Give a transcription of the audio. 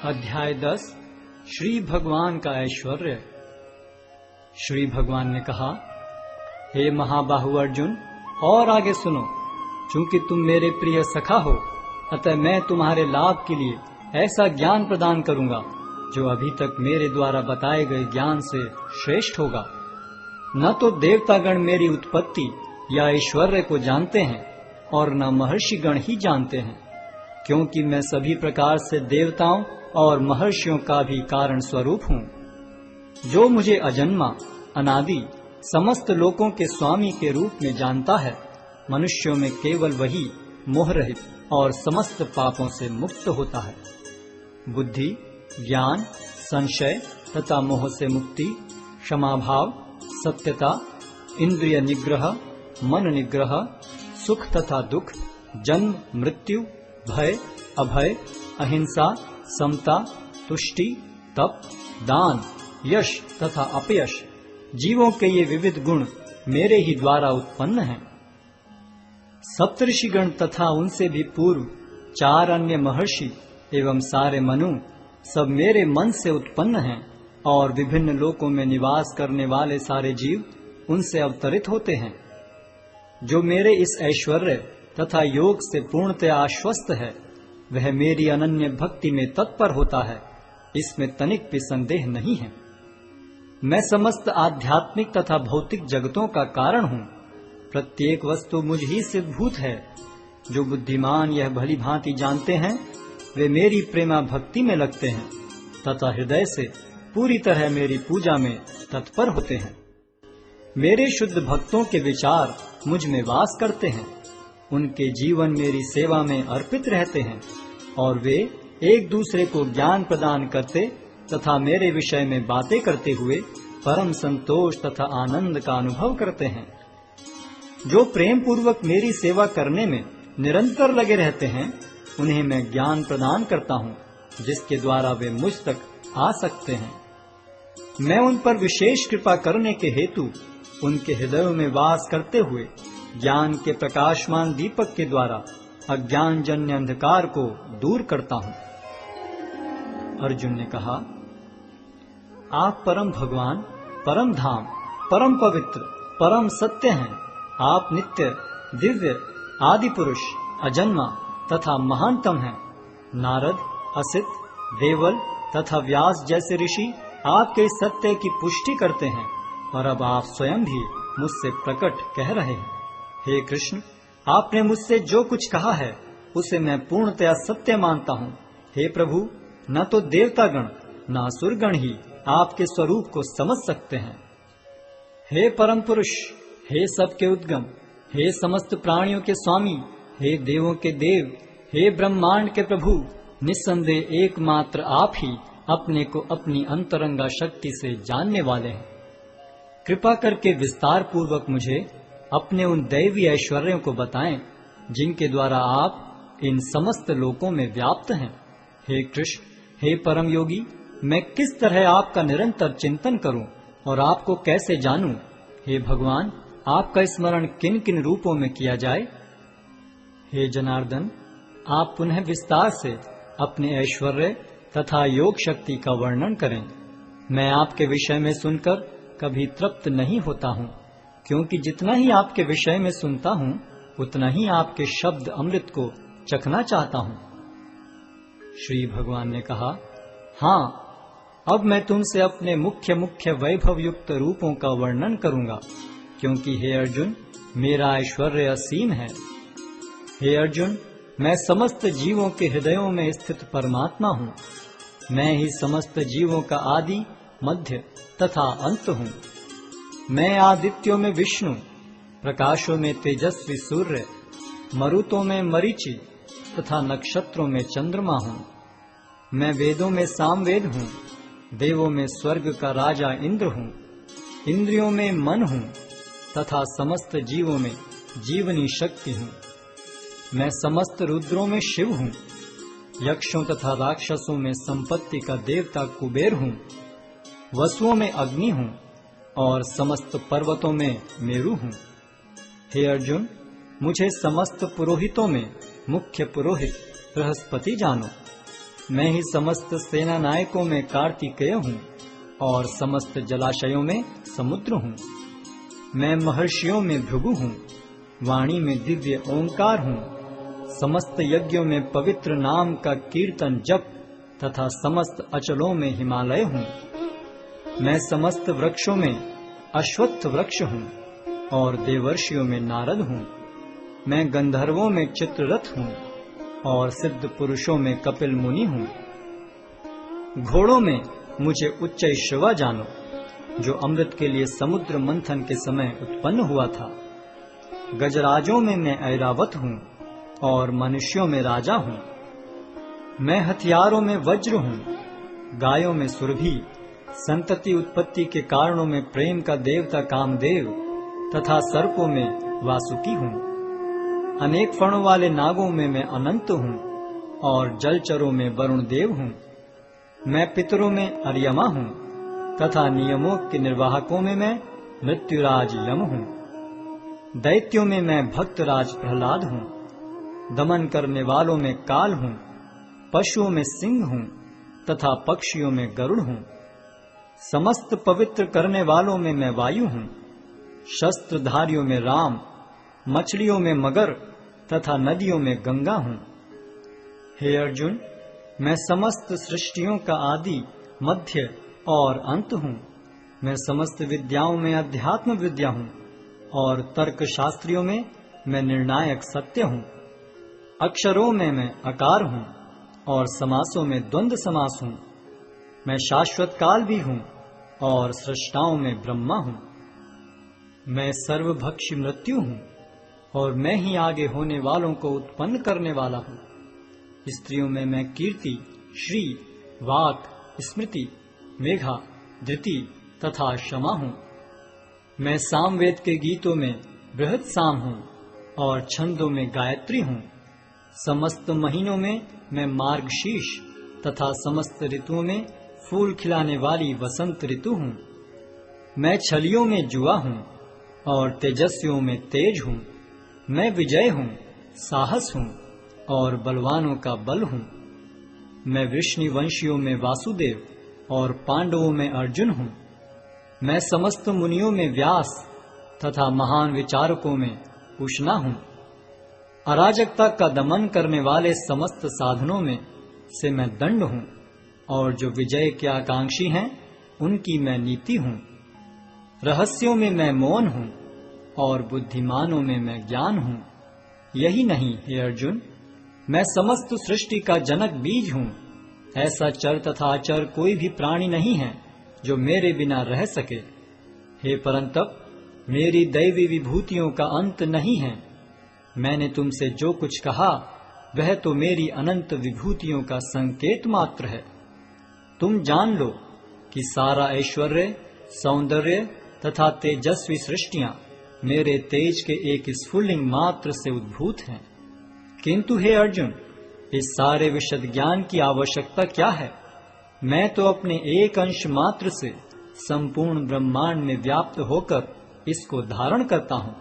अध्याय 10 श्री भगवान का ऐश्वर्य। श्री भगवान ने कहा, हे महाबाहु अर्जुन, और आगे सुनो। चूंकि तुम मेरे प्रिय सखा हो, अतः मैं तुम्हारे लाभ के लिए ऐसा ज्ञान प्रदान करूंगा जो अभी तक मेरे द्वारा बताए गए ज्ञान से श्रेष्ठ होगा। न तो देवतागण मेरी उत्पत्ति या ऐश्वर्य को जानते हैं और न महर्षिगण ही जानते हैं, क्योंकि मैं सभी प्रकार से देवताओं और महर्षियों का भी कारण स्वरूप हूँ। जो मुझे अजन्मा, अनादि, समस्त लोकों के स्वामी के रूप में जानता है, मनुष्यों में केवल वही मोहरहित और समस्त पापों से मुक्त होता है। बुद्धि, ज्ञान, संशय तथा मोह से मुक्ति, क्षमाभाव, सत्यता, इंद्रिय निग्रह, मन निग्रह, सुख तथा दुख, जन्म मृत्यु, भय अभय, अहिंसा, समता, तुष्टि, तप, दान, यश तथा अपयश, जीवों के ये विविध गुण मेरे ही द्वारा उत्पन्न हैं। सप्तऋषिगण तथा उनसे भी पूर्व 4 अन्य महर्षि एवं सारे मनु सब मेरे मन से उत्पन्न हैं, और विभिन्न लोकों में निवास करने वाले सारे जीव उनसे अवतरित होते हैं। जो मेरे इस ऐश्वर्य तथा योग से पूर्णतया आश्वस्त है, वह मेरी अनन्य भक्ति में तत्पर होता है, इसमें तनिक भी संदेह नहीं है। मैं समस्त आध्यात्मिक तथा भौतिक जगतों का कारण हूँ। प्रत्येक वस्तु मुझ ही से भूत है। जो बुद्धिमान यह भली भांति जानते हैं, वे मेरी प्रेमा भक्ति में लगते हैं तथा हृदय से पूरी तरह मेरी पूजा में तत्पर होते हैं। मेरे शुद्ध भक्तों के विचार मुझ में वास करते हैं। उनके जीवन मेरी सेवा में अर्पित रहते हैं, और वे एक दूसरे को ज्ञान प्रदान करते तथा मेरे विषय में बातें करते हुए परम संतोष तथा आनंद का अनुभव करते हैं। जो प्रेम पूर्वक मेरी सेवा करने में निरंतर लगे रहते हैं, उन्हें मैं ज्ञान प्रदान करता हूँ, जिसके द्वारा वे मुझ तक आ सकते हैं। मैं उन पर विशेष कृपा करने के हेतु उनके हृदयों में वास करते हुए ज्ञान के प्रकाशमान दीपक के द्वारा अज्ञान जन्य अंधकार को दूर करता हूँ। अर्जुन ने कहा, आप परम भगवान, परम धाम, परम पवित्र, परम सत्य हैं। आप नित्य, दिव्य, आदि पुरुष, अजन्मा तथा महानतम हैं। नारद, असित, देवल तथा व्यास जैसे ऋषि आपके इस सत्य की पुष्टि करते हैं, और अब आप स्वयं भी मुझसे प्रकट कह रहे हैं। हे कृष्ण, आपने मुझसे जो कुछ कहा है उसे मैं पूर्णतया सत्य मानता हूँ। हे प्रभु, न तो देवतागण न असुरगण ही आपके स्वरूप को समझ सकते हैं। हे परम पुरुष, हे सबके उद्गम, हे समस्त प्राणियों के स्वामी, हे देवों के देव, हे ब्रह्मांड के प्रभु, निस्संदेह एकमात्र आप ही अपने को अपनी अंतरंगा शक्ति से जानने वाले हैं। कृपा करके विस्तार पूर्वक मुझे अपने उन दैवी ऐश्वर्यों को बताएं, जिनके द्वारा आप इन समस्त लोकों में व्याप्त हैं। हे कृष्ण, हे परम योगी, मैं किस तरह आपका निरंतर चिंतन करूं और आपको कैसे जानूं? हे भगवान, आपका स्मरण किन किन रूपों में किया जाए? हे जनार्दन, आप पुनः विस्तार से अपने ऐश्वर्य तथा योग शक्ति का वर्णन करें। मैं आपके विषय में सुनकर कभी तृप्त नहीं होता हूँ, क्योंकि जितना ही आपके विषय में सुनता हूँ, उतना ही आपके शब्द अमृत को चखना चाहता हूँ। श्री भगवान ने कहा, हाँ, अब मैं तुमसे अपने मुख्य मुख्य वैभव युक्त रूपों का वर्णन करूंगा, क्योंकि हे अर्जुन, मेरा ऐश्वर्य असीम है। हे अर्जुन, मैं समस्त जीवों के हृदयों में स्थित परमात्मा हूँ। मैं ही समस्त जीवों का आदि, मध्य तथा अंत हूँ। मैं आदित्यों में विष्णु, प्रकाशों में तेजस्वी सूर्य, मरुतों में मरीचि तथा नक्षत्रों में चंद्रमा हूँ। मैं वेदों में सामवेद हूँ, देवों में स्वर्ग का राजा इंद्र हूँ, इंद्रियों में मन हूँ तथा समस्त जीवों में जीवनी शक्ति हूँ। मैं समस्त रुद्रों में शिव हूँ, यक्षों तथा राक्षसों में संपत्ति का देवता कुबेर हूँ, वसुओं में अग्नि हूँ और समस्त पर्वतों में मेरु हूँ। हे अर्जुन, मुझे समस्त पुरोहितों में मुख्य पुरोहित बृहस्पति जानो। मैं ही समस्त सेना नायकों में कार्तिकेय हूँ और समस्त जलाशयों में समुद्र हूँ। मैं महर्षियों में भृगु हूँ, वाणी में दिव्य ओंकार हूँ, समस्त यज्ञों में पवित्र नाम का कीर्तन जप तथा समस्त अचलों में हिमालय हूँ। मैं समस्त वृक्षों में अश्वत्थ वृक्ष हूँ और देवर्षियों में नारद हूँ। मैं गंधर्वों में चित्ररथ हूँ और सिद्ध पुरुषों में कपिल मुनि हूँ। घोड़ों में मुझे उच्चैश्रवा जानो, जो अमृत के लिए समुद्र मंथन के समय उत्पन्न हुआ था। गजराजों में मैं ऐरावत हूँ और मनुष्यों में राजा हूँ। मैं हथियारों में वज्र हूँ, गायों में सुरभि, संतति उत्पत्ति के कारणों में प्रेम का देवता कामदेव तथा सर्पों में वासुकी हूँ। अनेक फणों वाले नागों में मैं अनंत हूँ और जलचरों में वरुण देव हूँ। मैं पितरों में अर्यमा हूँ तथा नियमों के निर्वाहकों में मैं मृत्युराज यम हूँ। दैत्यों में मैं भक्तराज प्रहलाद हूँ, दमन करने वालों में काल हूँ, पशुओं में सिंह हूँ तथा पक्षियों में गरुड़ हूँ। समस्त पवित्र करने वालों में मैं वायु हूँ, शस्त्रधारियों में राम, मछलियों में मगर तथा नदियों में गंगा हूँ। हे अर्जुन, मैं समस्त सृष्टियों का आदि, मध्य और अंत हूँ। मैं समस्त विद्याओं में अध्यात्म विद्या हूँ और तर्क शास्त्रियों में मैं निर्णायक सत्य हूँ। अक्षरों में मैं अकार हूँ और समासों में द्वंद्व समास हूँ। मैं शाश्वत काल भी हूँ और सृष्टाओं में ब्रह्मा हूँ। मैं सर्वभक्षी मृत्यु हूँ और मैं ही आगे होने वालों को उत्पन्न करने वाला हूँ। स्त्रियों में मैं कीर्ति, श्री, वाक, स्मृति, मेघा, धृति तथा क्षमा हूँ। मैं सामवेद के गीतों में बृहत साम हूँ और छंदों में गायत्री हूँ। समस्त महीनों में मैं मार्गशीर्ष तथा समस्त ऋतुओं में फूल खिलाने वाली वसंत ऋतु हूँ। मैं छलियों में जुआ हूँ और तेजस्वियों में तेज हूँ। मैं विजय हूँ, साहस हूँ और बलवानों का बल हूँ। मैं वृष्णिवंशियों में वासुदेव और पांडवों में अर्जुन हूँ। मैं समस्त मुनियों में व्यास तथा महान विचारकों में उष्णा हूँ। अराजकता का दमन करने वाले समस्त साधनों में से मैं दंड हूँ और जो विजय के आकांक्षी हैं उनकी मैं नीति हूँ। रहस्यों में मैं मौन हूँ और बुद्धिमानों में मैं ज्ञान हूँ। यही नहीं हे अर्जुन, मैं समस्त सृष्टि का जनक बीज हूँ। ऐसा चर तथा अचर कोई भी प्राणी नहीं है जो मेरे बिना रह सके। हे परंतप, मेरी दैवी विभूतियों का अंत नहीं है। मैंने तुमसे जो कुछ कहा वह तो मेरी अनंत विभूतियों का संकेत मात्र है। तुम जान लो कि सारा ऐश्वर्य, सौंदर्य तथा तेजस्वी सृष्टियां मेरे तेज के एक स्फुल्लिंग मात्र से उद्भूत हैं। किंतु हे अर्जुन, इस सारे विशद ज्ञान की आवश्यकता क्या है? मैं तो अपने एक अंश मात्र से संपूर्ण ब्रह्मांड में व्याप्त होकर इसको धारण करता हूँ।